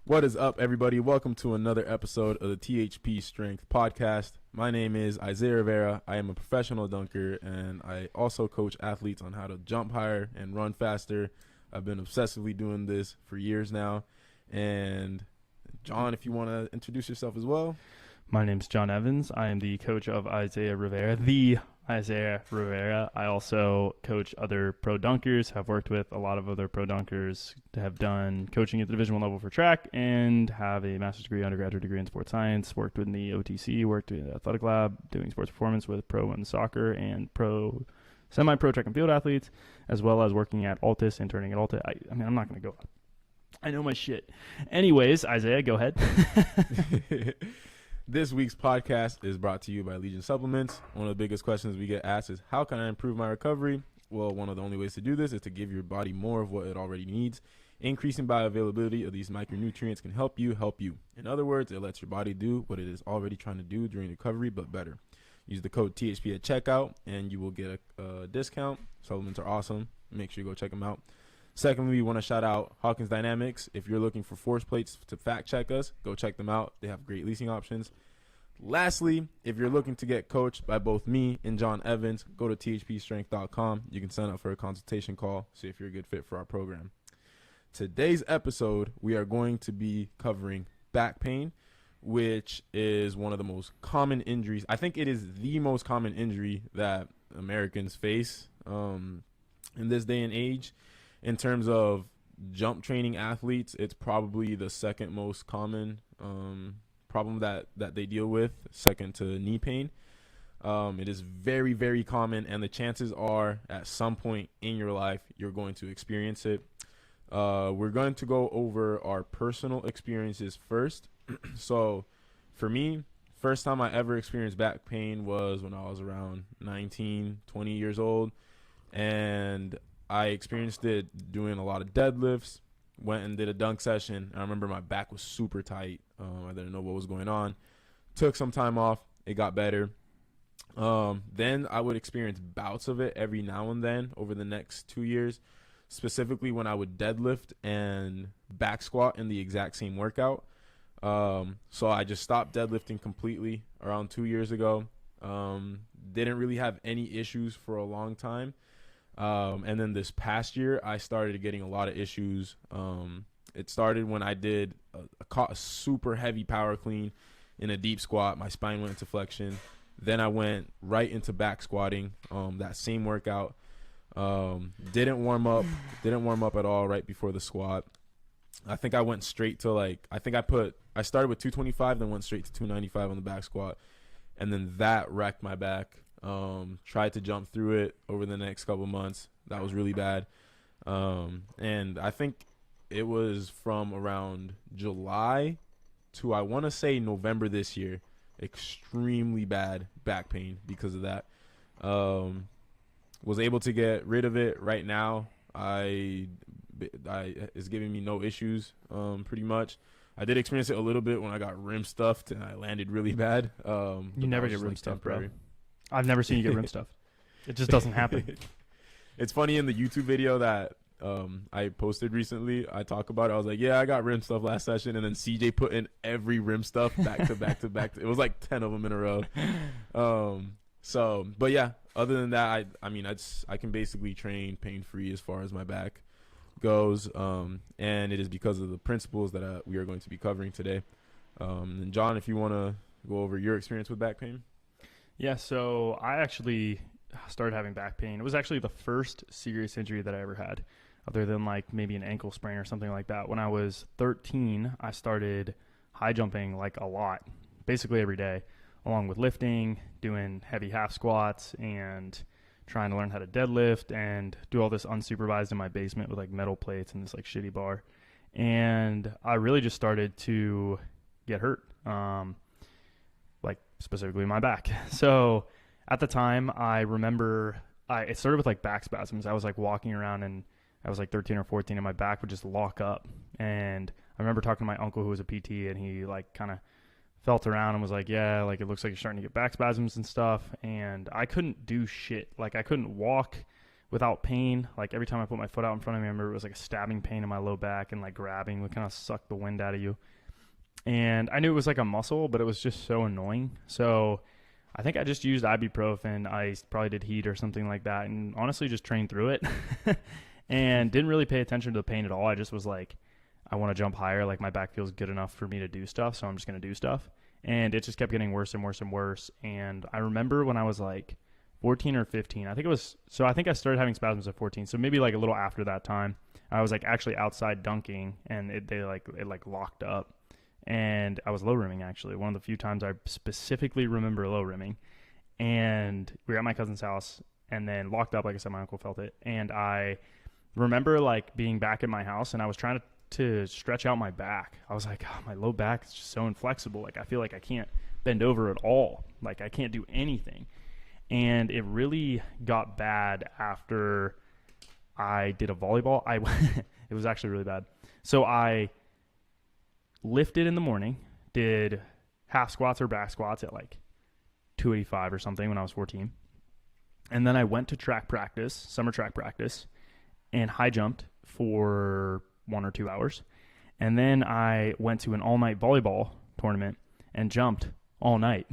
What is up, everybody? Welcome to another episode of the THPStrength podcast. My name is Isaiah Rivera. I am a professional dunker, and I also coach athletes on how to jump higher and run faster. I've been obsessively doing this for years now. And John, if you want to introduce yourself as well. My name's John Evans. I am the coach of Isaiah Rivera, I also coach other pro dunkers, have worked with a lot of other pro dunkers, have done coaching at the Division I level for track, and have a master's degree, undergraduate degree in sports science, worked in the OTC, worked in the athletic lab, doing sports performance with pro women's soccer and semi-pro track and field athletes, as well as working at Altus, interning at Altus. I'm not going to go. I know my shit. Anyways, Isaiah, go ahead. This week's podcast is brought to you by Legion Supplements. One of the biggest questions we get asked is, how can I improve my recovery? Well, one of the only ways to do this is to give your body more of what it already needs. Increasing bioavailability of these micronutrients can help you. In other words, it lets your body do what it is already trying to do during recovery, but better. Use the code THP at checkout, and you will get a discount. Supplements are awesome. Make sure you go check them out. Secondly, we want to shout out Hawkins Dynamics. If you're looking for force plates to fact check us, go check them out. They have great leasing options. Lastly, if you're looking to get coached by both me and John Evans, go to THPStrength.com. You can sign up for a consultation call, see if you're a good fit for our program. Today's episode, we are going to be covering back pain, which is one of the most common injuries. I think it is the most common injury that Americans face in this day and age. In terms of jump training athletes, it's probably the second most common problem that they deal with, second to knee pain. It is very, very common, and the chances are at some point in your life you're going to experience it. We're going to go over our personal experiences first. So for me, first time I ever experienced back pain was when I was around 19, 20 years old, and I experienced it doing a lot of deadlifts, went and did a dunk session. I remember my back was super tight. I didn't know what was going on. Took some time off. It got better. Then I would experience bouts of it every now and then over the next 2 years, specifically when I would deadlift and back squat in the exact same workout. So I just stopped deadlifting completely around 2 years ago. Didn't really have any issues for a long time. And then this past year, I started getting a lot of issues. It started when I did a super heavy power clean in a deep squat. My spine went into flexion. Then I went right into back squatting, that same workout. Didn't warm up at all right before the squat. I think I went straight to I started with 225, then went straight to 295 on the back squat. And then that wrecked my back. Tried to jump through it over the next couple months. That was really bad. And I think it was from around July to, I want to say, November this year. Extremely bad back pain because of that. Was able to get rid of it right now. It's giving me no issues, pretty much. I did experience it a little bit when I got rim stuffed and I landed really bad. You never get rim stuffed, bro. I've never seen you get rim stuffed. It just doesn't happen. It's funny, in the YouTube video that I posted recently, I talk about it. I was like, yeah, I got rim stuff last session. And then CJ put in every rim stuff back to back to back. It was like 10 of them in a row. But yeah, other than that, I can basically train pain-free as far as my back goes. And it is because of the principles that we are going to be covering today. And John, if you want to go over your experience with back pain. Yeah, so I actually started having back pain. It was actually the first serious injury that I ever had, other than maybe an ankle sprain or something like that. When I was 13, I started high jumping a lot, basically every day, along with lifting, doing heavy half squats, and trying to learn how to deadlift and do all this unsupervised in my basement with metal plates and this shitty bar. And I really just started to get hurt. Specifically my back. So at the time, I remember it started with back spasms. I was walking around, and I was 13 or 14, and my back would just lock up. And I remember talking to my uncle, who was a PT, and he kind of felt around and was like, yeah, it looks like you're starting to get back spasms and stuff. And I couldn't do shit. I couldn't walk without pain. Like every time I put my foot out in front of me, I remember it was like a stabbing pain in my low back and like grabbing would kind of suck the wind out of you. And I knew it was like a muscle, but it was just so annoying. So I think I just used ibuprofen. I probably did heat or something like that, and honestly just trained through it and didn't really pay attention to the pain at all. I just was like, I want to jump higher. Like my back feels good enough for me to do stuff, so I'm just going to do stuff. And it just kept getting worse and worse and worse. And I remember when I was like 14 or 15, I think I started having spasms at 14. So maybe like a little after that time, I was like actually outside dunking, and it locked up. And I was low rimming, actually. One of the few times I specifically remember low rimming. And we were at my cousin's house and then locked up. Like I said, my uncle felt it. And I remember like being back at my house, and I was trying to stretch out my back. I was like, oh, my low back is just so inflexible. Like I feel like I can't bend over at all. Like I can't do anything. And it really got bad after I did a volleyball. It was actually really bad. So I lifted in the morning, did half squats or back squats at like 285 or something when I was 14. And then I went to track practice, summer track practice, and high jumped for 1 or 2 hours. And then I went to an all-night volleyball tournament and jumped all night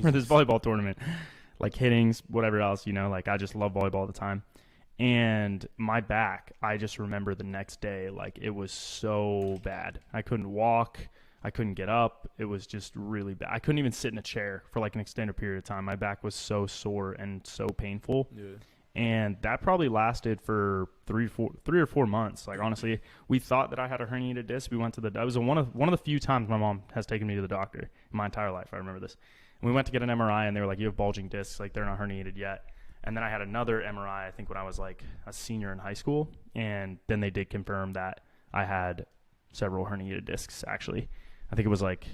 for this volleyball tournament. Like hittings, whatever else, like I just love volleyball at the time. And my back, I just remember the next day, like it was so bad. I couldn't walk. I couldn't get up. It was just really bad. I couldn't even sit in a chair for like an extended period of time. My back was so sore and so painful. Yeah. And that probably lasted for 3 or 4 months. Like honestly, we thought that I had a herniated disc. We went to I was one of the few times my mom has taken me to the doctor in my entire life. I remember this. And we went to get an MRI, and they were like, you have bulging discs. Like they're not herniated yet. And then I had another MRI, I think when I was like a senior in high school. And then they did confirm that I had several herniated discs, actually. I think it was like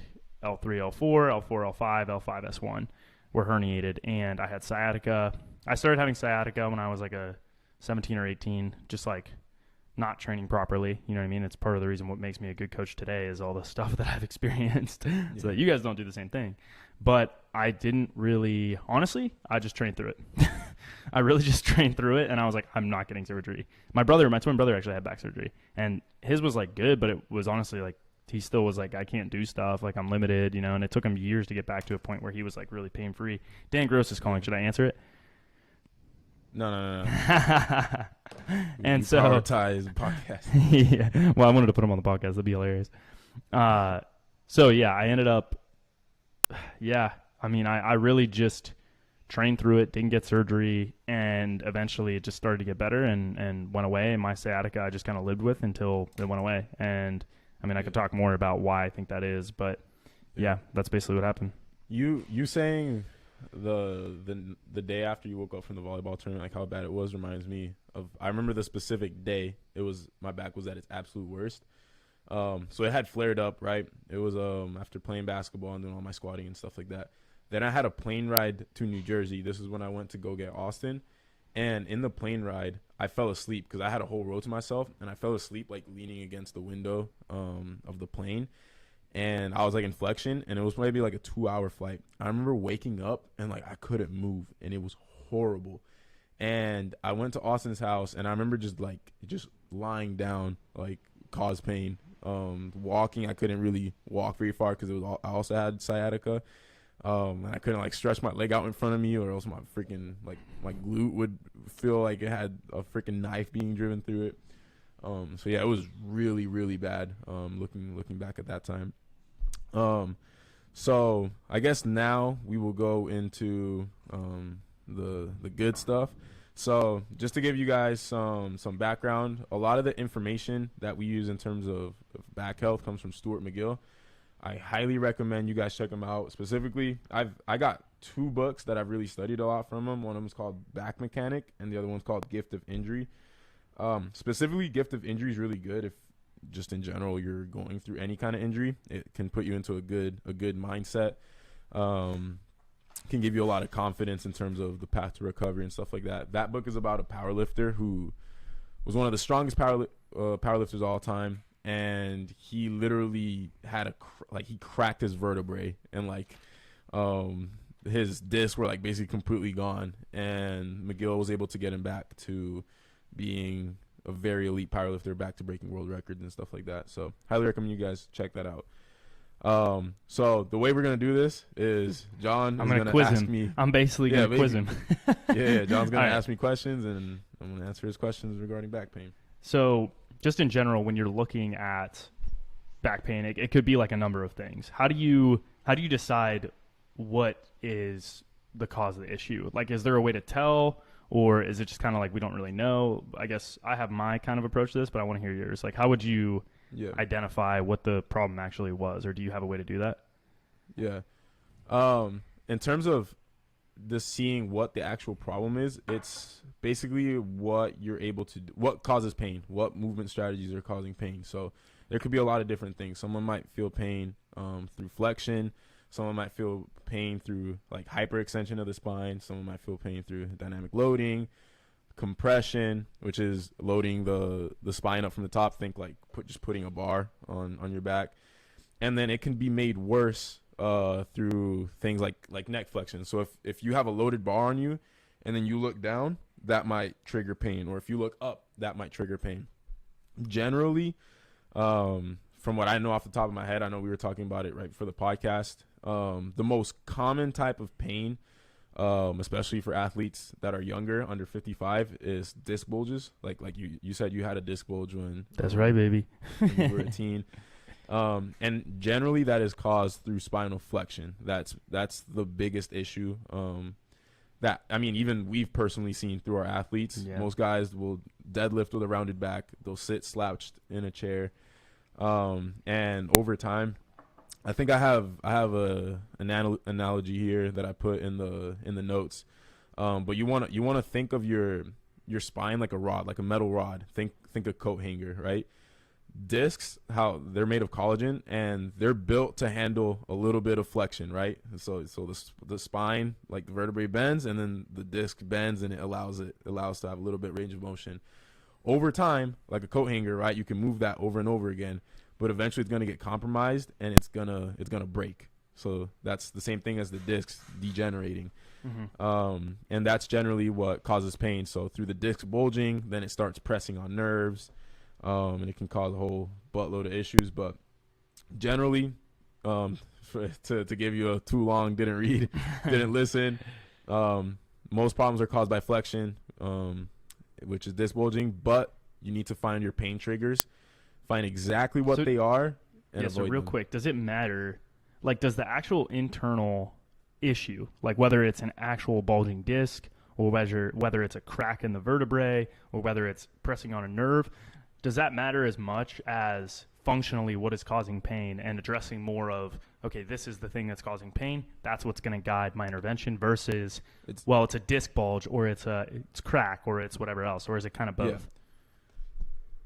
L3, L4, L4, L5, L5, S1 were herniated. And I had sciatica. I started having sciatica when I was like a 17 or 18, just like not training properly. You know what I mean? It's part of the reason what makes me a good coach today is all the stuff that I've experienced so that you guys don't do the same thing. But I didn't really, honestly, I just trained through it. I really just trained through it, and I was like, I'm not getting surgery. My twin brother actually had back surgery, and his was like good, but it was honestly like, he still was like, I can't do stuff, like I'm limited, and it took him years to get back to a point where he was like really pain-free. Dan Gross is calling. Should I answer it? No. And so prioritize the podcast. Yeah. Well, I wanted to put him on the podcast. That'd be hilarious. So yeah, I ended up. Yeah, I mean, I really just trained through it, didn't get surgery, and eventually it just started to get better and went away. And my sciatica, I just kind of lived with until it went away. And I mean, I could talk more about why I think that is, but yeah, that's basically what happened. You saying the day after you woke up from the volleyball tournament, like how bad it was, reminds me of, I remember the specific day. It was, my back was at its absolute worst. So it had flared up, right? It was after playing basketball and doing all my squatting and stuff like that. Then I had a plane ride to New Jersey. This is when I went to go get Austin. And in the plane ride, I fell asleep because I had a whole row to myself, and I fell asleep like leaning against the window of the plane. And I was like in flexion, and it was maybe like a 2-hour flight. I remember waking up and like I couldn't move, and it was horrible. And I went to Austin's house, and I remember just lying down, like caused pain. Walking, I couldn't really walk very far because I also had sciatica. And I couldn't like stretch my leg out in front of me, or else my freaking like my glute would feel like it had a freaking knife being driven through it. So yeah, it was really, really bad. Looking back at that time. So I guess now we will go into the good stuff. So just to give you guys some background, a lot of the information that we use in terms of back health comes from Stuart McGill. I highly recommend you guys check him out. Specifically, I got 2 books that I've really studied a lot from him. One of them is called Back Mechanic, and the other one's called Gift of Injury. Specifically, Gift of Injury is really good if just in general you're going through any kind of injury. It can put you into a good mindset. Can give you a lot of confidence in terms of the path to recovery and stuff like that. That book is about a powerlifter who was one of the strongest powerlifters of all time, and he literally had he cracked his vertebrae and his discs were like basically completely gone, and McGill was able to get him back to being a very elite powerlifter, back to breaking world records and stuff like that. So highly recommend you guys check that out. So the way we're gonna do this is John is gonna quiz ask him. me. I'm basically gonna quiz him. Yeah, John's gonna All right. ask me questions, and I'm gonna answer his questions regarding back pain. So just in general, when you're looking at back pain, it could be like a number of things. How do you decide what is the cause of the issue? Like, is there a way to tell, or is it just kind of like we don't really know? I guess I have my kind of approach to this, but I want to hear yours. Like, how would you identify what the problem actually was, or do you have a way to do that? Yeah. In terms of just seeing what the actual problem is, it's basically what you're able to do, what causes pain, what movement strategies are causing pain. So there could be a lot of different things. Someone might feel pain through flexion. Someone might feel pain through like hyperextension of the spine. Someone might feel pain through dynamic loading, compression, which is loading the spine up from the top. Think like just putting a bar on your back. And then it can be made worse through things like neck flexion. So if you have a loaded bar on you and then you look down, that might trigger pain. Or if you look up, that might trigger pain. Generally, from what I know off the top of my head, I know we were talking about it right before the podcast. The most common type of pain, especially for athletes that are younger, under 55, is disc bulges. Like you said, you had a disc bulge when That's right, baby. when you were a teen. And generally that is caused through spinal flexion. That's the biggest issue. That, I mean, even we've personally seen through our athletes. Yeah. Most guys will deadlift with a rounded back. They'll sit slouched in a chair. And over time, I think I have an analogy here that I put in the notes. But you want to think of your spine like a rod, like a metal rod. Think a coat hanger, right? Discs, how they're made of collagen, and they're built to handle a little bit of flexion, right? So the spine, like the vertebrae, bends, and then the disc bends, and it allows to have a little bit range of motion. Over time, like a coat hanger, right? You can move that over and over again, but eventually it's going to get compromised and it's gonna break. So that's the same thing as the discs degenerating. Mm-hmm. And that's generally what causes pain. So through the disc bulging, then it starts pressing on nerves. And it can cause a whole buttload of issues, but generally, to give you a too long, didn't read, didn't listen. Most problems are caused by flexion, which is disc bulging, but you need to find your pain triggers, find exactly what they are, and avoid them. Quick, does it matter? Like, does the actual internal issue, like whether it's an actual bulging disc or whether it's a crack in the vertebrae or whether it's pressing on a nerve, does that matter as much as functionally what is causing pain and addressing more of, okay, this is the thing that's causing pain, that's what's going to guide my intervention versus, it's a disc bulge or it's crack or it's whatever else, or is it kind of both?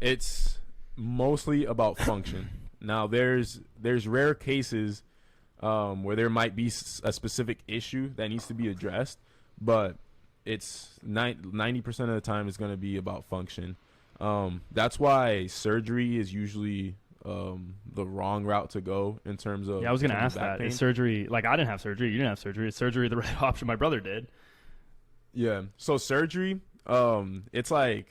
Yeah. It's mostly about function. Now, there's rare cases where there might be a specific issue that needs to be addressed, but it's 90% of the time it's going to be about function. That's why surgery is usually the wrong route to go in terms of. Yeah, I was going to ask that. Is surgery, like, I didn't have surgery, you didn't have surgery. Is surgery the right option? My brother did. Yeah. So surgery, it's like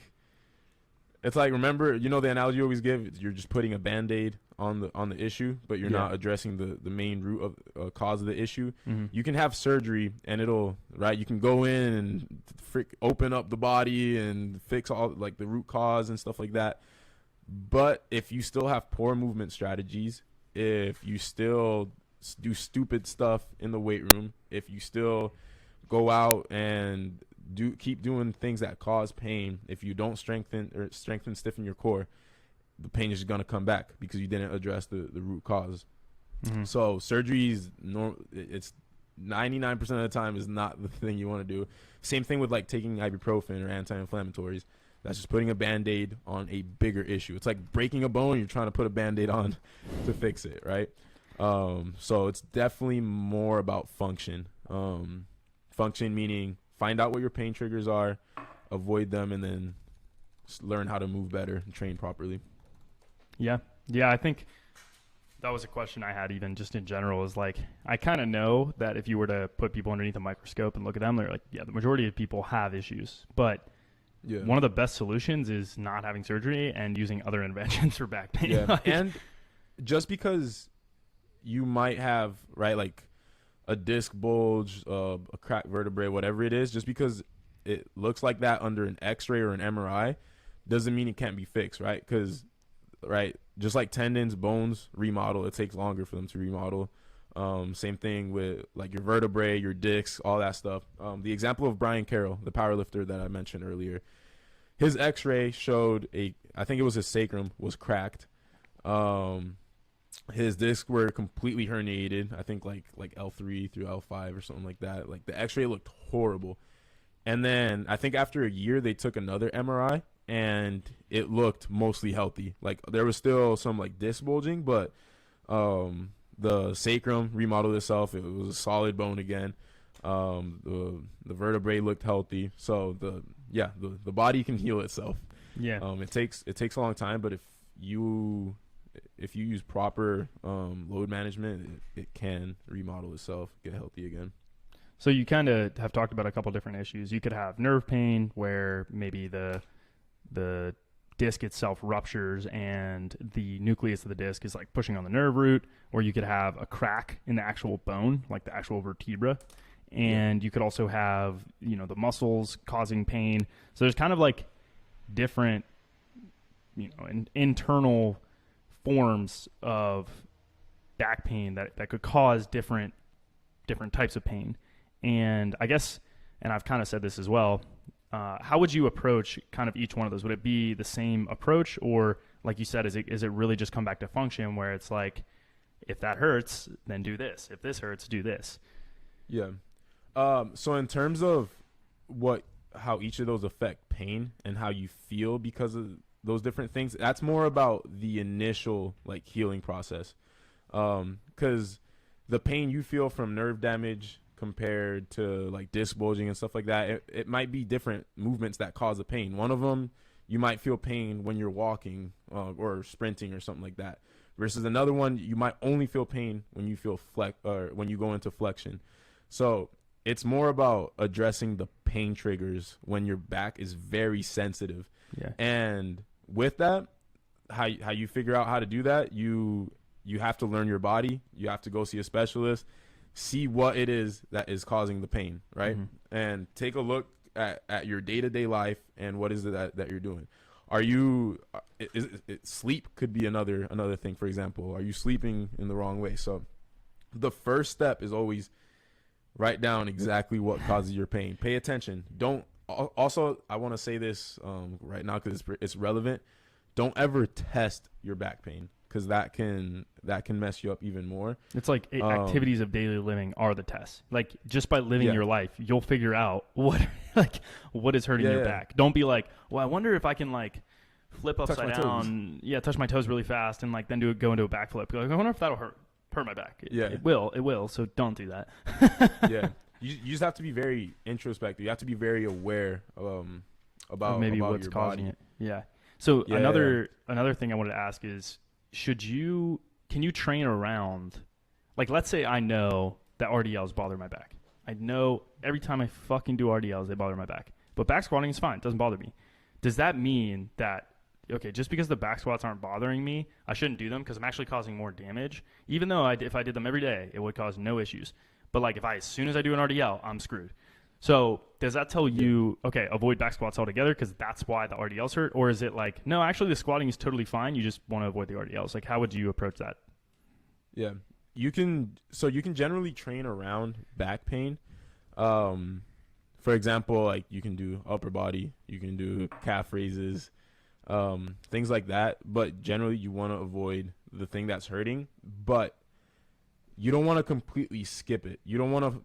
remember, you know the analogy you always give, you're just putting a Band-Aid on the issue, but you're not addressing the main root of cause of the issue. Mm-hmm. You can have surgery and you can go in and open up the body and fix all like the root cause and stuff like that. But if you still have poor movement strategies, if you still do stupid stuff in the weight room, if you still go out and keep doing things that cause pain, if you don't stiffen your core, the pain is going to come back because you didn't address the root cause. Mm-hmm. So surgery is it's 99% of the time is not the thing you want to do. Same thing with like taking ibuprofen or anti-inflammatories. That's just putting a Band-Aid on a bigger issue. It's like breaking a bone. You're trying to put a Band-Aid on to fix it, right? So it's definitely more about function. Function meaning find out what your pain triggers are, avoid them, and then learn how to move better and train properly. Yeah. I think That was a question I had even just in general, is like, I kind of know that if you were to put people underneath a microscope and look at them, they're like, yeah, the majority of people have issues. But one of the best solutions is not having surgery and using other interventions for back pain. Yeah. Like, And just because you might have, right, like a disc bulge, a cracked vertebrae, whatever it is, just because it looks like that under an x-ray or an MRI doesn't mean it can't be fixed, right? Because, right, just like tendons, bones remodel, it takes longer for them to remodel. Same thing with like your vertebrae, your discs, all that stuff. The example of Brian Carroll, the powerlifter that I mentioned earlier, his x-ray showed I think it was his sacrum was cracked. His discs were completely herniated. I think like L3 through L5 or something like that. Like the x-ray looked horrible. And then I think after a year they took another MRI and it looked mostly healthy. Like there was still some like disc bulging, but the sacrum remodeled itself. It was a solid bone again. The vertebrae looked healthy. So the body can heal itself. yeah. It takes a long time, but if you use proper load management, it can remodel itself, get healthy again. So you kind of have talked about a couple different issues. You could have nerve pain where maybe the disc itself ruptures and the nucleus of the disc is like pushing on the nerve root, or you could have a crack in the actual bone, like the actual vertebra. And you could also have, the muscles causing pain. So there's kind of like different, internal forms of back pain that could cause different types of pain. And I guess, and I've kind of said this as well, how would you approach kind of each one of those? Would it be the same approach, or like you said, is it really just come back to function where it's like, if that hurts, then do this. If this hurts, do this. Yeah. So in terms of how each of those affect pain and how you feel because of those different things, that's more about the initial like healing process. 'Cause the pain you feel from nerve damage compared to like disc bulging and stuff like that, it might be different movements that cause the pain. One of them, you might feel pain when you're walking or sprinting or something like that, versus another one, you might only feel pain when you feel when you go into flexion. So it's more about addressing the pain triggers when your back is very sensitive. Yeah. And with that, how you figure out how to do that, you have to learn your body. You have to go see a specialist, see what it is that is causing the pain, right? Mm-hmm. And take a look at your day-to-day life and what is it that you're doing. Are you sleep could be another thing. For example, are you sleeping in the wrong way? So the first step is always write down exactly what causes your pain. Pay attention. I want to say this right now because it's relevant. Don't ever test your back pain, because that can mess you up even more. It's like activities of daily living are the test. Like just by living your life, you'll figure out what is hurting your back. Don't be like, well, I wonder if I can like flip upside down. Yeah, touch my toes really fast and like then go into a backflip. Like, I wonder if that'll hurt my back. It will. So don't do that. Yeah. You just have to be very introspective. You have to be very aware about maybe what's your causing body. it. Yeah. So another thing I wanted to ask is, can you train around, like, let's say I know that RDLs bother my back. I know every time I fucking do RDLs, they bother my back. But back squatting is fine. It doesn't bother me. Does that mean that, okay, just because the back squats aren't bothering me, I shouldn't do them because I'm actually causing more damage? Even though if I did them every day, it would cause no issues. But like as soon as I do an RDL, I'm screwed. So does that tell you, okay, avoid back squats altogether because that's why the RDLs hurt? Or is it like, no, actually the squatting is totally fine. You just want to avoid the RDLs. Like, how would you approach that? Yeah. You can generally train around back pain. For example, like you can do upper body, you can do calf raises, things like that. But generally you want to avoid the thing that's hurting, but you don't want to completely skip it. You don't want to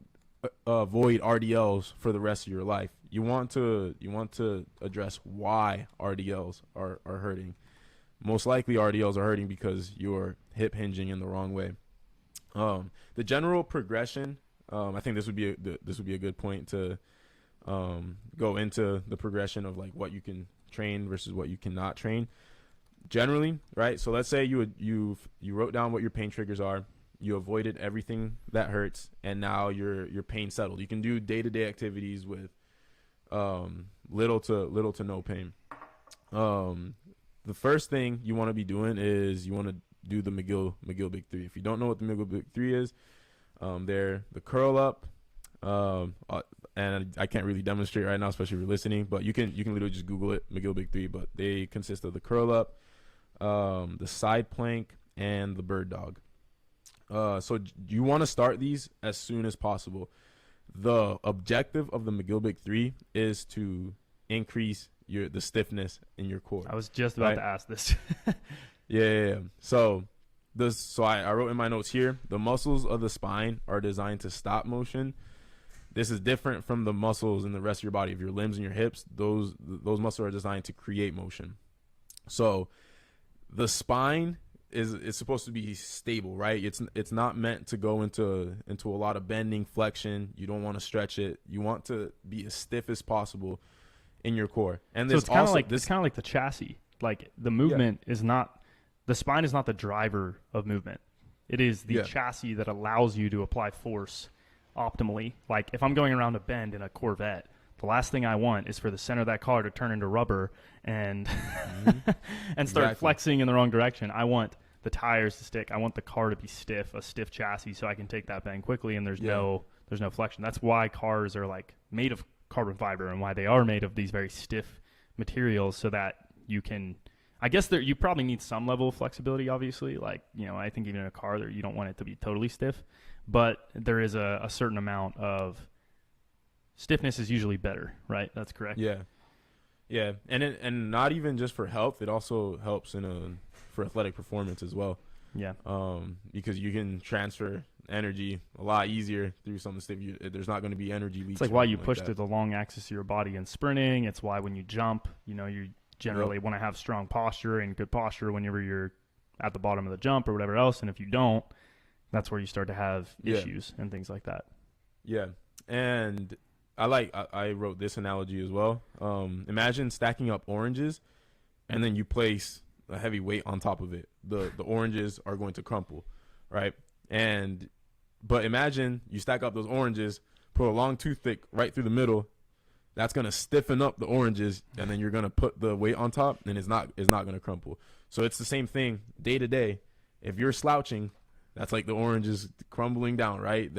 avoid RDLs for the rest of your life. You want to address why RDLs are hurting. Most likely RDLs are hurting because you're hip hinging in the wrong way. The general progression, I think this would be a good point to go into the progression of like what you can train versus what you cannot train. generally, right? So let's say you wrote down what your pain triggers are. You avoided everything that hurts, and now your pain settled. You can do day-to-day activities with little to no pain. The first thing you want to be doing is you want to do the McGill Big Three. If you don't know what the McGill Big Three is, they're the curl up, and I can't really demonstrate right now, especially if you're listening, but you can literally just Google it, McGill Big Three. But they consist of the curl up, the side plank, and the bird dog. So you want to start these as soon as possible. The objective of the McGill Big Three is to increase the stiffness in your core. I was just about to ask this. Yeah. So I wrote in my notes here, the muscles of the spine are designed to stop motion. This is different from the muscles in the rest of your body. Of your limbs and your hips, those muscles are designed to create motion. So the spine is supposed to be stable, right? It's not meant to go into a lot of bending, flexion. You don't want to stretch it. You want to be as stiff as possible in your core. And so it's kind of like the chassis. Like the movement is not, the spine is not the driver of movement. It is the chassis that allows you to apply force optimally. Like if I'm going around a bend in a Corvette, the last thing I want is for the center of that car to turn into rubber and and start flexing in the wrong direction. I want the tires to stick. I want the car to be stiff, a stiff chassis, so I can take that bend quickly and there's no flexion. That's why cars are like made of carbon fiber and why they are made of these very stiff materials, so that you can, I guess you probably need some level of flexibility, obviously. Like, I think even in a car you don't want it to be totally stiff, but there is a certain amount of stiffness is usually better, right? That's correct. Yeah. And not even just for health, it also helps for athletic performance as well. Yeah. Because you can transfer energy a lot easier through something stiff. There's not going to be energy leaks. It's like why you push through the long axis of your body in sprinting. It's why when you jump, you generally want to have strong posture and good posture whenever you're at the bottom of the jump or whatever else. And if you don't, that's where you start to have issues and things like that. Yeah. And I wrote this analogy as well. Imagine stacking up oranges and then you place a heavy weight on top of it. The oranges are going to crumple, right? But imagine you stack up those oranges, put a long toothpick right through the middle. That's going to stiffen up the oranges, and then you're going to put the weight on top, and it's not going to crumple. So it's the same thing day to day. If you're slouching, that's like the oranges crumbling down, right?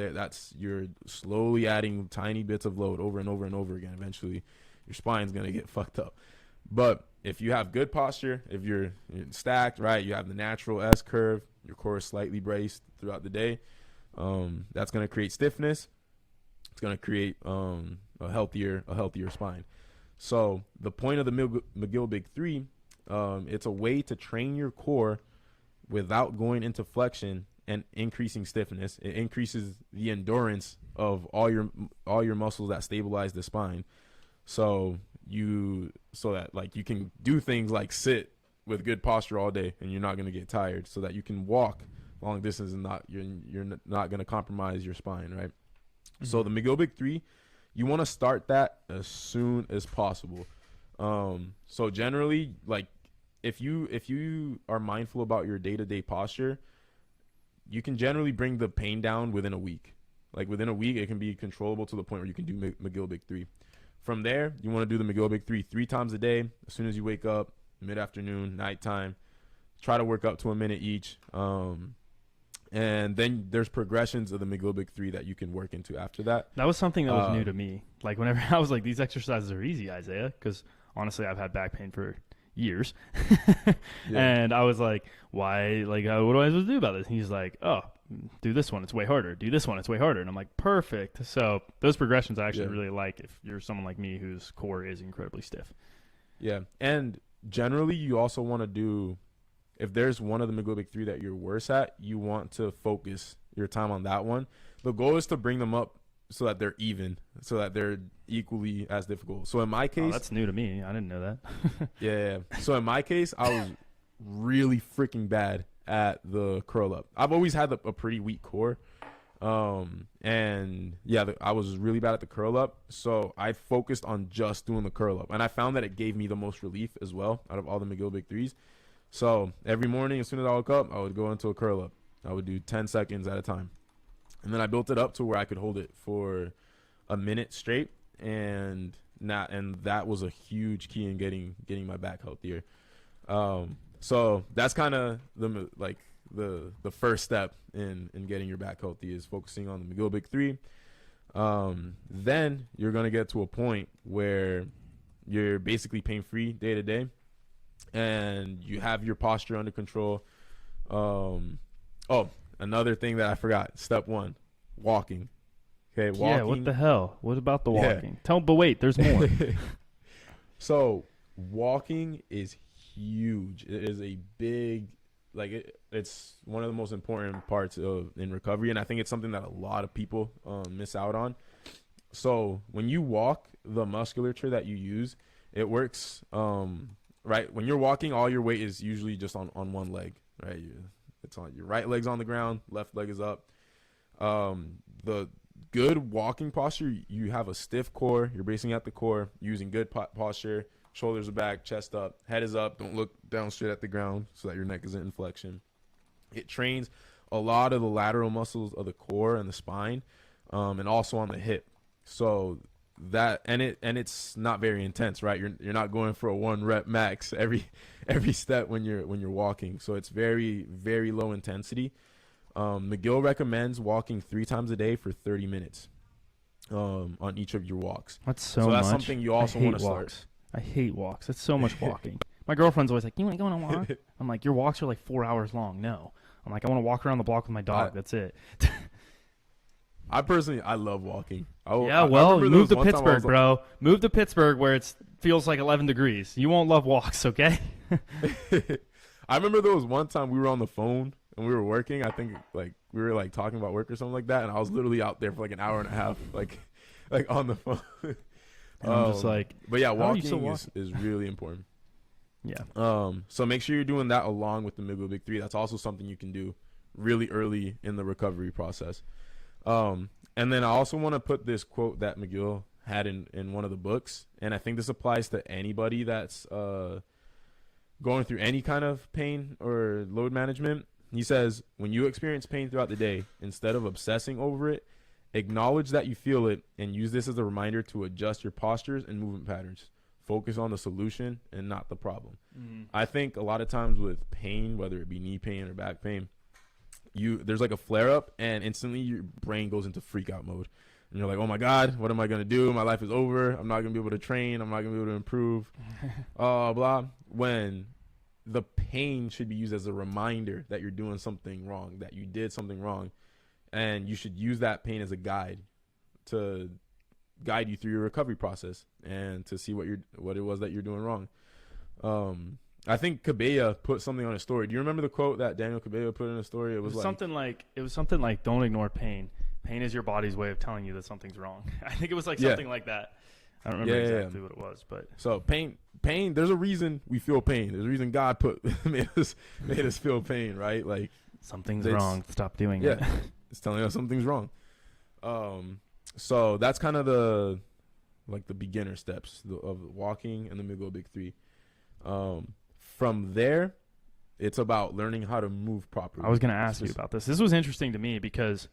You're slowly adding tiny bits of load over and over and over again. Eventually, your spine's going to get fucked up. But if you have good posture, if you're stacked, right, you have the natural S curve, your core is slightly braced throughout the day, that's going to create stiffness. It's going to create a healthier spine. So the point of the McGill Big Three, it's a way to train your core without going into flexion and increasing stiffness. It increases the endurance of all your muscles that stabilize the spine. So that like you can do things like sit with good posture all day and you're not going to get tired, so that you can walk long distance and you're not going to compromise your spine, right? Mm-hmm. So the McGill Big Three, you want to start that as soon as possible. So generally, like if you are mindful about your day-to-day posture, you can generally bring the pain down within a week. Like within a week, it can be controllable to the point where you can do McGill Big Three. From there, you want to do the McGill Big Three 3 times a day. As soon as you wake up, mid-afternoon, nighttime, try to work up to a minute each. And then there's progressions of the McGill Big Three that you can work into after that. That was something that was new to me. Like whenever I was like, these exercises are easy, Isaiah, because honestly, I've had back pain for years. And I was like, why? Like, what do I supposed to do about this? And he's like, oh, do this one. It's way harder. Do this one. It's way harder. And I'm like, perfect. So those progressions I actually really like if you're someone like me whose core is incredibly stiff. Yeah. And generally, you also want to do, if there's one of the McGill Big Three that you're worse at, you want to focus your time on that one. The goal is to bring them up so that they're even, so that they're equally as difficult. So in my case, that's new to me. I didn't know that. Yeah. So in my case, I was really freaking bad at the curl up. I've always had a pretty weak core. And yeah, I was really bad at the curl up. So I focused on just doing the curl up, and I found that it gave me the most relief as well out of all the McGill Big Threes. So every morning, as soon as I woke up, I would go into a curl up. I would do 10 seconds at a time. And then I built it up to where I could hold it for a minute straight. And that was a huge key in getting my back healthier. So that's kind of the first step in getting your back healthy, is focusing on the McGill Big Three. Then you're going to get to a point where you're basically pain-free day to day, and you have your posture under control. Another thing that I forgot, step 1, walking. Okay, walking. Yeah, what the hell? What about the walking? Yeah. But wait, there's more. So walking is huge. It is a big, it's one of the most important parts in recovery, and I think it's something that a lot of people miss out on. So when you walk, the musculature that you use, it works right. When you're walking, all your weight is usually just on one leg, right? It's on your right leg's on the ground, left leg is up. The good walking posture, you have a stiff core, you're bracing at the core, using good posture. Shoulders are back, chest up, head is up. Don't look down straight at the ground so that your neck isn't in flexion. It trains a lot of the lateral muscles of the core and the spine, and also on the hip. So that it's not very intense, right? You're not going for a 1 rep max every step when you're walking. So it's very, very low intensity. McGill recommends walking 3 times a day for 30 minutes on each of your walks. That's so that's much. Something you also want to start. I hate walks. It's so much walking. My girlfriend's always like, "You want to go on a walk?" I'm like, "Your walks are like 4 hours long." No. I'm like, "I want to walk around the block with my dog." That's it. I love walking. Move to Pittsburgh, bro. Move to Pittsburgh where it feels like 11 degrees. You won't love walks, okay? I remember there was one time we were on the phone and we were working. I think we were talking about work or something like that, and I was literally out there for an hour and a half, like on the phone. And I'm just like, but yeah, walking is really important. Yeah. So make sure you're doing that along with the McGill Big Three. That's also something you can do really early in the recovery process. And then I also want to put this quote that McGill had in one of the books, and I think this applies to anybody that's going through any kind of pain or load management. He says, when you experience pain throughout the day, instead of obsessing over it, acknowledge that you feel it and use this as a reminder to adjust your postures and movement patterns. Focus on the solution and not the problem. Mm-hmm. I think a lot of times with pain, whether it be knee pain or back pain, there's a flare up and instantly your brain goes into freak out mode. And you're like, oh my God, what am I going to do? My life is over. I'm not going to be able to train. I'm not going to be able to improve. Blah. When the pain should be used as a reminder that you're doing something wrong, that you did something wrong. And you should use that pain as a guide to guide you through your recovery process and to see what it was that you're doing wrong. I think Cabella put something on his story. Do you remember the quote that Daniel Cabella put in his story? It was something like don't ignore pain. Pain is your body's way of telling you that something's wrong. I think it was something like that. I don't remember exactly what it was, but so pain. There's a reason we feel pain. There's a reason God made us feel pain, right? Like something's wrong. Stop doing it. It's telling us something's wrong. So that's kind of the beginner steps of walking and the McGill Big Three. From there, it's about learning how to move properly. I was going to ask you about this. This was interesting to me because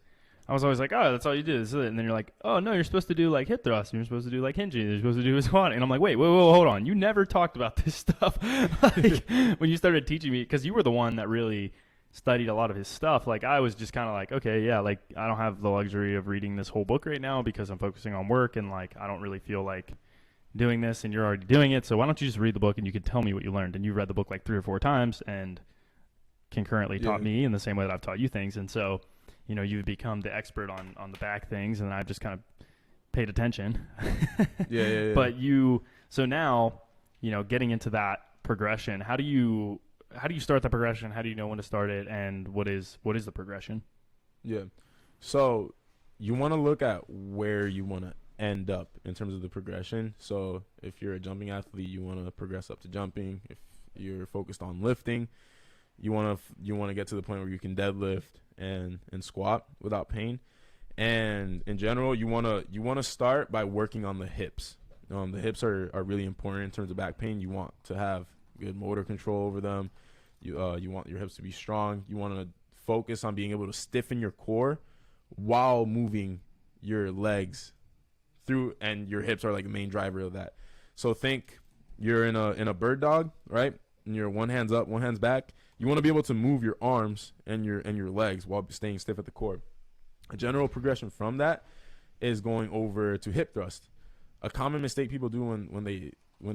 I was always like, oh, that's all you do. This is it. And then you're like, oh, no, you're supposed to do hip thrust. And you're supposed to do hinging. You're supposed to do squatting. And I'm like, wait, hold on. You never talked about this stuff when you started teaching me, because you were the one that really studied a lot of his stuff. I was just kind of like, okay, yeah, I don't have the luxury of reading this whole book right now because I'm focusing on work, and I don't really feel like doing this, and you're already doing it. So why don't you just read the book and you can tell me what you learned? And you read the book 3 or 4 times and concurrently taught me in the same way that I've taught you things. And so, you've become the expert on the back things, and I've just kind of paid attention. Yeah. But so now, getting into that progression, how do you start the progression? How do you know when to start it? And what is the progression? Yeah. So you want to look at where you want to end up in terms of the progression. So if you're a jumping athlete, you want to progress up to jumping. If you're focused on lifting, you want to get to the point where you can deadlift and squat without pain. And in general, you want to start by working on the hips. The hips are really important in terms of back pain. You want to have good motor control over them. You want your hips to be strong. You want to focus on being able to stiffen your core while moving your legs through, and your hips are like the main driver of that. So think you're in a bird dog, right? And you're one hand's up, one hand's back. You want to be able to move your arms and your legs while staying stiff at the core. A general progression from that is going over to hip thrust. A common mistake people do when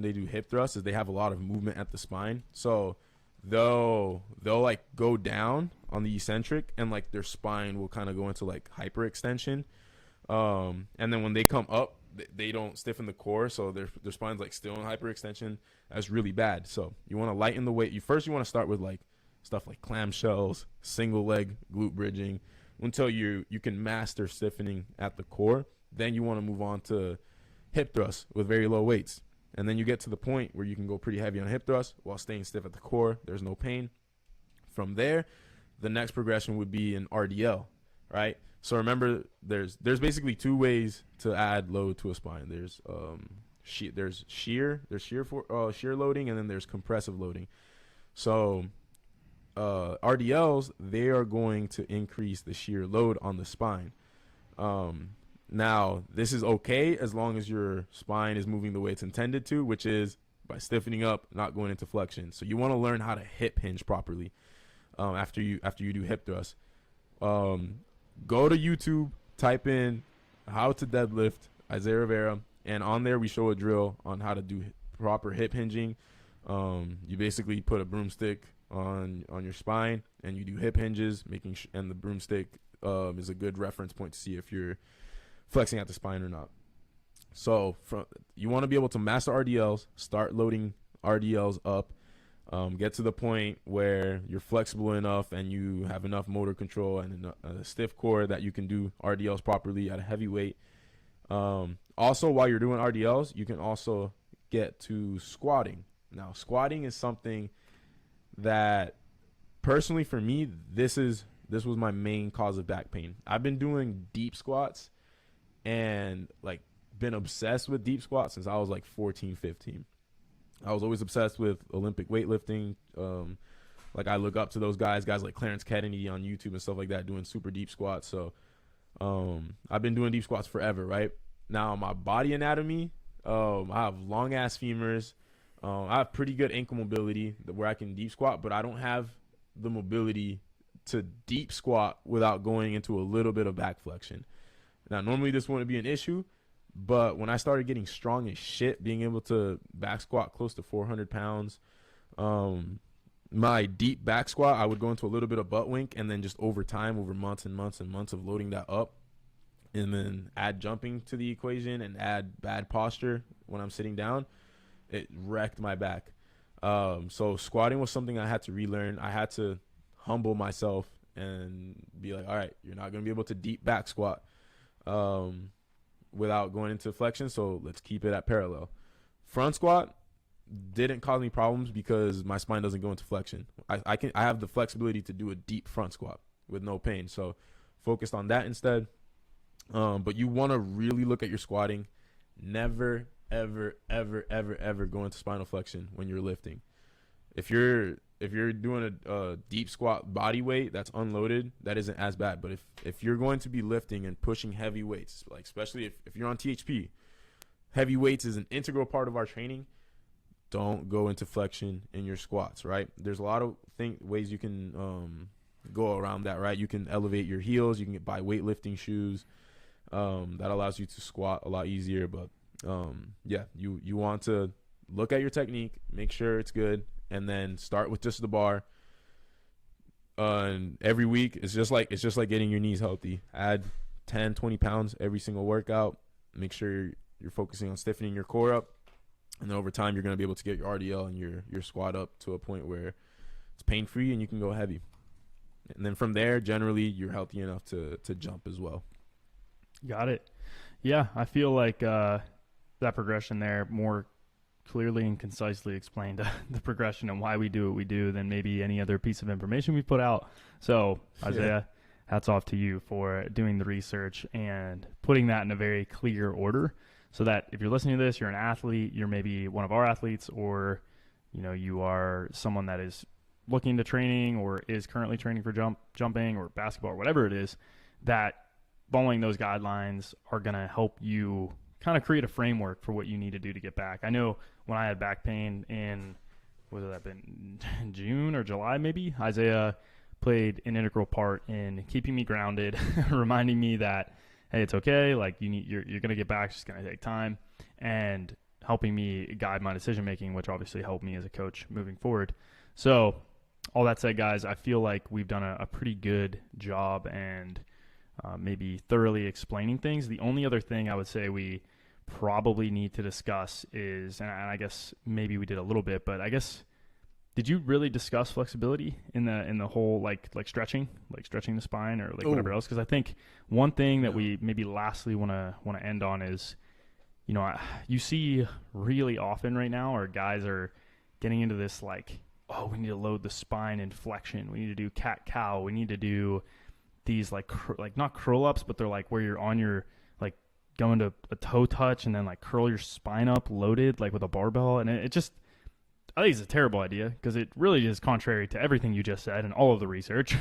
they do hip thrust is they have a lot of movement at the spine. So they'll like go down on the eccentric, and like their spine will kind of go into like hyperextension. And then when they come up, they don't stiffen the core, so their spine's like still in hyperextension. That's really bad. So you want to lighten the weight. You want to start with like stuff like clamshells, single leg glute bridging, until you can master stiffening at the core. Then you want to move on to hip thrust with very low weights. And then you get to the point where you can go pretty heavy on hip thrust while staying stiff at the core. There's no pain. From there, the next progression would be an RDL, right? So remember, there's basically two ways to add load to a spine. There's shear loading, and then there's compressive loading. So RDLs, they are going to increase the shear load on the spine. Now, this is okay as long as your spine is moving the way it's intended to, which is by stiffening up, not going into flexion. So you want to learn how to hip hinge properly after you do hip thrust. Go to YouTube, type in how to deadlift Isaiah Rivera, and on there we show a drill on how to do proper hip hinging. You basically put a broomstick on your spine, and you do hip hinges, and the broomstick is a good reference point to see if you're flexing at the spine or not. So you want to be able to master RDLs, start loading RDLs up, get to the point where you're flexible enough and you have enough motor control and a stiff core that you can do RDLs properly at a heavy weight. Also, while you're doing RDLs, you can also get to squatting. Now, squatting is something that personally for me, this was my main cause of back pain. I've been doing deep squats and like been obsessed with deep squats since I was like 14, 15. I was always obsessed with Olympic weightlifting. Like I look up to those guys like Clarence Kennedy on YouTube and stuff like that, doing super deep squats. So I've been doing deep squats forever, right? Now my body anatomy, I have long ass femurs. I have pretty good ankle mobility where I can deep squat, but I don't have the mobility to deep squat without going into a little bit of back flexion. Now, normally this wouldn't be an issue, but when I started getting strong as shit, being able to back squat close to 400 pounds, my deep back squat, I would go into a little bit of butt wink, and then just over time, over months and months and months of loading that up, and then add jumping to the equation and add bad posture when I'm sitting down, it wrecked my back. So squatting was something I had to relearn. I had to humble myself and be like, all right, you're not going to be able to deep back squat without going into flexion, so let's keep it at parallel. Front squat didn't cause me problems because my spine doesn't go into flexion. I have the flexibility to do a deep front squat with no pain, so focused on that instead. But you want to really look at your squatting. Never ever go into spinal flexion when you're lifting. If you're doing a deep squat body weight that's unloaded, that isn't as bad. But if you're going to be lifting and pushing heavy weights, like especially if you're on THP, heavy weights is an integral part of our training. Don't go into flexion in your squats, right? There's a lot of ways you can go around that, right? You can elevate your heels. You can buy weightlifting shoes. That allows you to squat a lot easier. But yeah, you want to look at your technique, make sure it's good, and then start with just the bar. And every week, it's just like getting your knees healthy. Add 10, 20 pounds every single workout. Make sure you're focusing on stiffening your core up. And then over time, you're going to be able to get your RDL and your squat up to a point where it's pain-free and you can go heavy. And then from there, generally, you're healthy enough to jump as well. Got it. Yeah, I feel like that progression there more clearly and concisely explained the progression and why we do what we do than maybe any other piece of information we put out. So, Isaiah, hats off to you for doing the research and putting that in a very clear order so that if you're listening to this, you're an athlete, you're maybe one of our athletes, or you are someone that is looking to training or is currently training for jumping or basketball or whatever it is, that following those guidelines are going to help you kind of create a framework for what you need to do to get back. I know when I had back pain in, what would that have been, June or July maybe, Isaiah played an integral part in keeping me grounded, reminding me that, hey, it's okay, like you're going to get back, it's just going to take time, and helping me guide my decision making, which obviously helped me as a coach moving forward. So all that said, guys, I feel like we've done a pretty good job and maybe thoroughly explaining things. The only other thing I would say we probably need to discuss is, and I guess maybe we did a little bit, but I guess, did you really discuss flexibility in the whole like stretching the spine or like whatever else? Because I think one thing that we maybe lastly want to end on is, you know, you see really often right now, or guys are getting into this like, oh, we need to load the spine in flexion, we need to do cat-cow, we need to do these like not curl ups, but they're like where you're on your, like going to a toe touch and then like curl your spine up loaded like with a barbell. And it just, I think it's a terrible idea because it really is contrary to everything you just said and all of the research.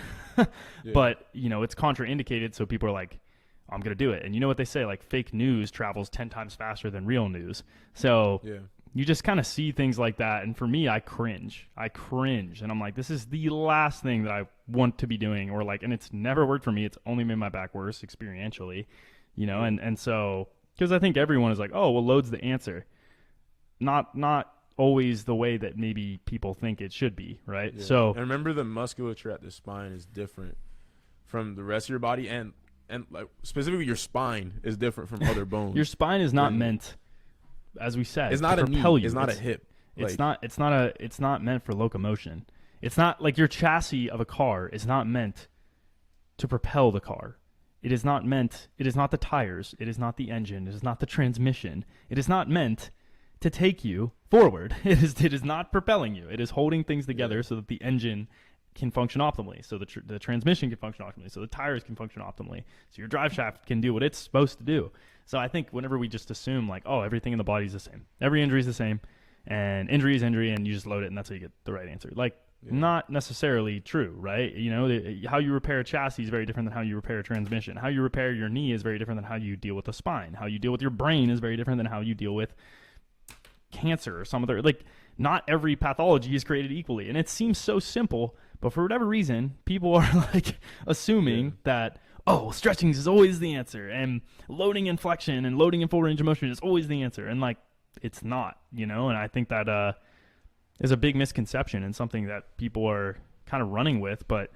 But, you know, it's contraindicated. So people are like, I'm going to do it. And you know what they say, like fake news travels 10 times faster than real news. So you just kind of see things like that. And for me, I cringe. And I'm like, this is the last thing that I want to be doing, or like, and it's never worked for me. It's only made my back worse experientially, you know? And so, cause I think everyone is like, oh, well, load's the answer. Not always the way that maybe people think it should be. Right. Yeah. So and remember, the musculature at the spine is different from the rest of your body. And like specifically your spine is different from other bones. Your spine is not meant, as we said, it's not a knee. It's not a hip. It's not meant for locomotion. It's not like your chassis of a car is not meant to propel the car. It is not the tires. It is not the engine. It is not the transmission. It is not meant to take you forward. It is not propelling you. It is holding things together so that the engine can function optimally, so the transmission can function optimally, so the tires can function optimally, so your drive shaft can do what it's supposed to do. So I think whenever we just assume like, oh, everything in the body is the same, every injury is the same, and injury is injury, and you just load it, and that's how you get the right answer. Like, not necessarily true, right? You know, how you repair a chassis is very different than how you repair a transmission. How you repair your knee is very different than how you deal with the spine. How you deal with your brain is very different than how you deal with cancer or some other, like, not every pathology is created equally. And it seems so simple, but for whatever reason, people are like assuming that, oh, stretching is always the answer, and loading and flexion and loading in full range of motion is always the answer. And like, it's not, you know? And I think that is a big misconception and something that people are kind of running with, but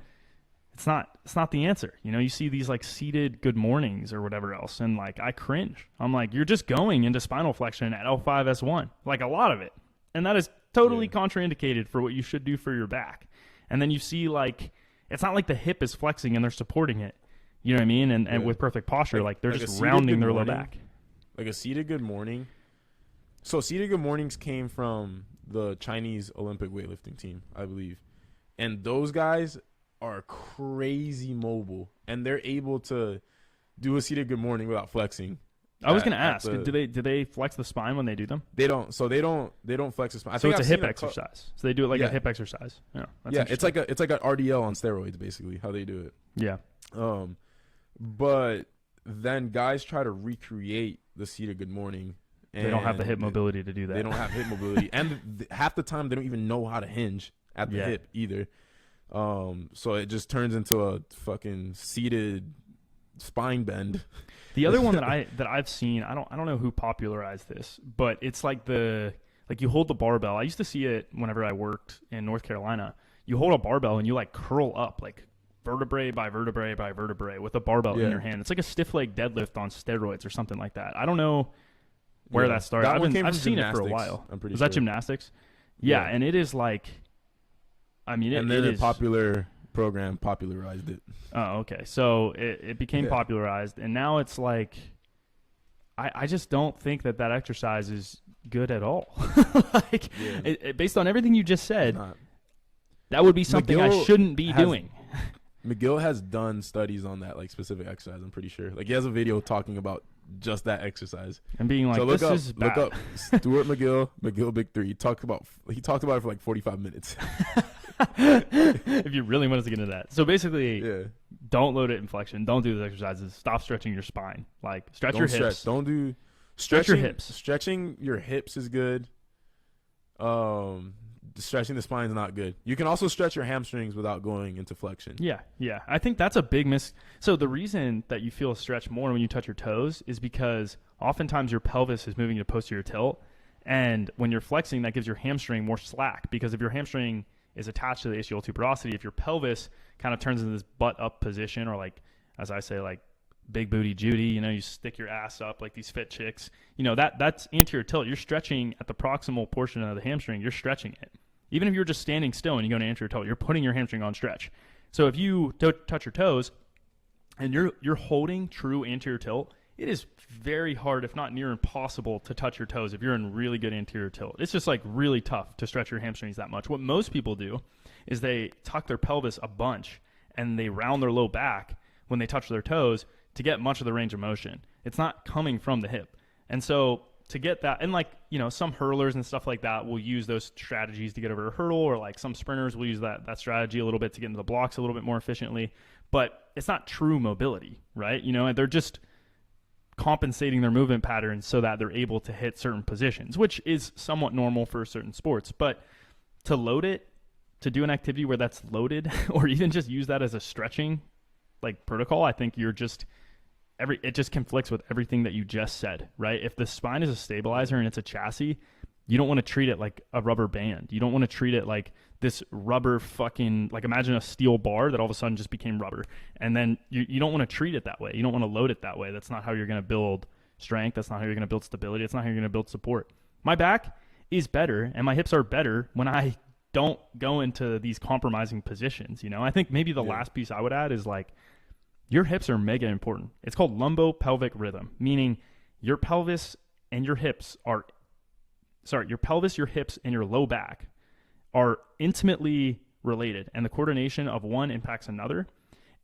it's not the answer. You know, you see these like seated good mornings or whatever else, and like, I cringe. I'm like, you're just going into spinal flexion at L5, S1, like a lot of it. And that is totally contraindicated for what you should do for your back. And then you see like, it's not like the hip is flexing and they're supporting it. You know what I mean? And with perfect posture, like they're just rounding their low back. Like a seated good morning. So seated good mornings came from the Chinese Olympic weightlifting team, I believe. And those guys are crazy mobile, and they're able to do a seated good morning without flexing. I was going to ask, do they flex the spine when they do them? They don't. So they don't flex the spine. So it's a hip exercise. So they do it like a hip exercise. Yeah, it's like an RDL on steroids, basically, how they do it. Yeah. But then guys try to recreate the seated good morning. And they don't have the hip mobility to do that. They don't have hip mobility, and half the time they don't even know how to hinge at the hip either. So it just turns into a fucking seated spine bend. The other one that I've seen, I don't know who popularized this, but it's like you hold the barbell. I used to see it whenever I worked in North Carolina. You hold a barbell and you like curl up like vertebrae by vertebrae by vertebrae with a barbell in your hand. It's like a stiff leg deadlift on steroids or something like that. I don't know where that started. I've seen it for a while. I'm pretty sure. Was that gymnastics? Yeah, and it is like, I mean, and then the popular program popularized it. Oh, okay. So it became popularized, and now it's like, I just don't think that exercise is good at all. Like, based on everything you just said, that would be something I shouldn't be doing. McGill has done studies on that, like specific exercise. I'm pretty sure. Like he has a video talking about just that exercise and being like, so look up Stuart McGill Big 3. He talked about it for like 45 minutes. If you really want us to get into that. So basically, Yeah. don't load it in flexion. Don't do those exercises. Stop stretching your spine. Like, stretch your hips. Don't do Stretch your hips. Stretching your hips is good. Stretching the spine is not good. You can also stretch your hamstrings without going into flexion. Yeah. I think that's a big So the reason that you feel a stretch more when you touch your toes is because oftentimes your pelvis is moving to posterior tilt. And when you're flexing, that gives your hamstring more slack, because if your hamstring is attached to the ischial tuberosity, if your pelvis kind of turns into this butt up position, or like, as I say, like big booty Judy, you stick your ass up like these fit chicks, that's anterior tilt. You're stretching at the proximal portion of the hamstring. You're stretching it. Even if you're just standing still and you go to anterior tilt, you're putting your hamstring on stretch. So if you touch your toes and you're holding true anterior tilt, it is very hard, if not near impossible, to touch your toes if you're in really good anterior tilt. It's just like really tough to stretch your hamstrings that much. What most people do is they tuck their pelvis a bunch and they round their low back when they touch their toes to get much of the range of motion. It's not coming from the hip. And so to get that, and some hurlers and stuff like that will use those strategies to get over a hurdle, or like some sprinters will use that strategy a little bit to get into the blocks a little bit more efficiently. But it's not true mobility, right? They're just compensating their movement patterns so that they're able to hit certain positions, which is somewhat normal for certain sports. But to load it, to do an activity where that's loaded, or even just use that as a stretching like protocol, I think you're just it just conflicts with everything that you just said, right? If the spine is a stabilizer and it's a chassis, you don't want to treat it like a rubber band. You don't want to treat it like this rubber fucking, like imagine a steel bar that all of a sudden just became rubber. And then you don't want to treat it that way. You don't want to load it that way. That's not how you're going to build strength. That's not how you're going to build stability. That's not how you're going to build support. My back is better and my hips are better when I don't go into these compromising positions. I think maybe the last piece I would add is like, your hips are mega important. It's called lumbopelvic rhythm, meaning your pelvis and your hips your pelvis, your hips, and your low back are intimately related, and the coordination of one impacts another.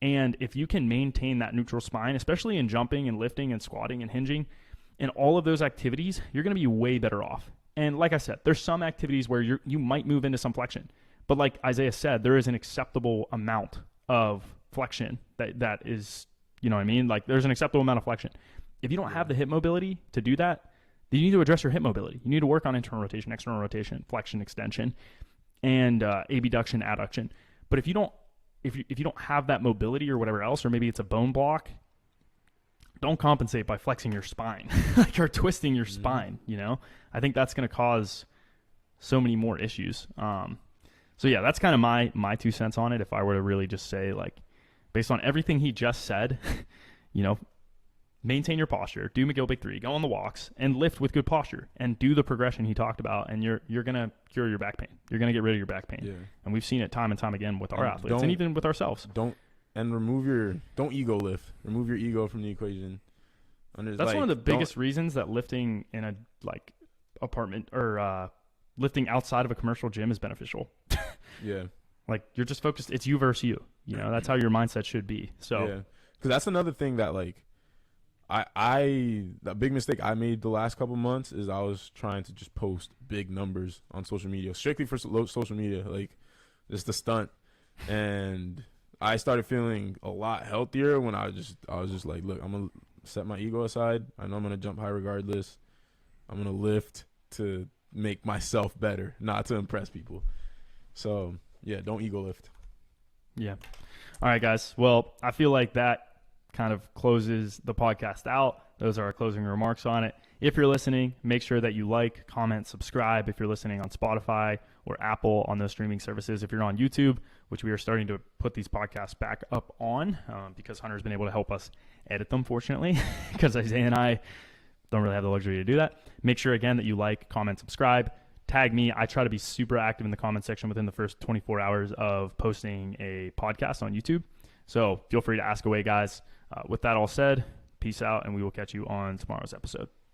And if you can maintain that neutral spine, especially in jumping and lifting and squatting and hinging, in all of those activities, you're going to be way better off. And like I said, there's some activities where you might move into some flexion, but like Isaiah said, there is an acceptable amount of flexion that is, like there's an acceptable amount of flexion. If you don't have the hip mobility to do that, then you need to address your hip mobility. You need to work on internal rotation, external rotation, flexion, extension, and abduction, adduction. But if you don't have that mobility or whatever else, or maybe it's a bone block, don't compensate by flexing your spine like or twisting your spine. I think that's going to cause so many more issues. So yeah, that's kind of my 2 cents on it. If I were to really just say, like, based on everything he just said, maintain your posture, do McGill Big 3, go on the walks, and lift with good posture, and do the progression he talked about, and you're going to cure your back pain. You're going to get rid of your back pain. Yeah. And we've seen it time and time again with our athletes, and even with ourselves. Don't ego lift. Remove your ego from the equation. That's one of the biggest reasons that lifting in a apartment or lifting outside of a commercial gym is beneficial. Yeah. Like, you're just focused. It's you versus you. That's how your mindset should be. So, yeah. Because that's another thing that, like, the big mistake I made the last couple months is I was trying to just post big numbers on social media, strictly for social media, like just a stunt. And I started feeling a lot healthier when I was just like, look, I'm going to set my ego aside. I know I'm going to jump high regardless. I'm going to lift to make myself better, not to impress people. So, yeah, don't ego lift. Yeah. All right, guys. Well, I feel like that kind of closes the podcast out. Those are our closing remarks on it. If you're listening, make sure that you like, comment, subscribe if you're listening on Spotify or Apple on those streaming services. If you're on YouTube, which we are starting to put these podcasts back up on because Hunter's been able to help us edit them, fortunately, because Isaiah and I don't really have the luxury to do that. Make sure, again, that you like, comment, subscribe. Tag me. I try to be super active in the comment section within the first 24 hours of posting a podcast on YouTube. So feel free to ask away, guys. With that all said, peace out, and we will catch you on tomorrow's episode.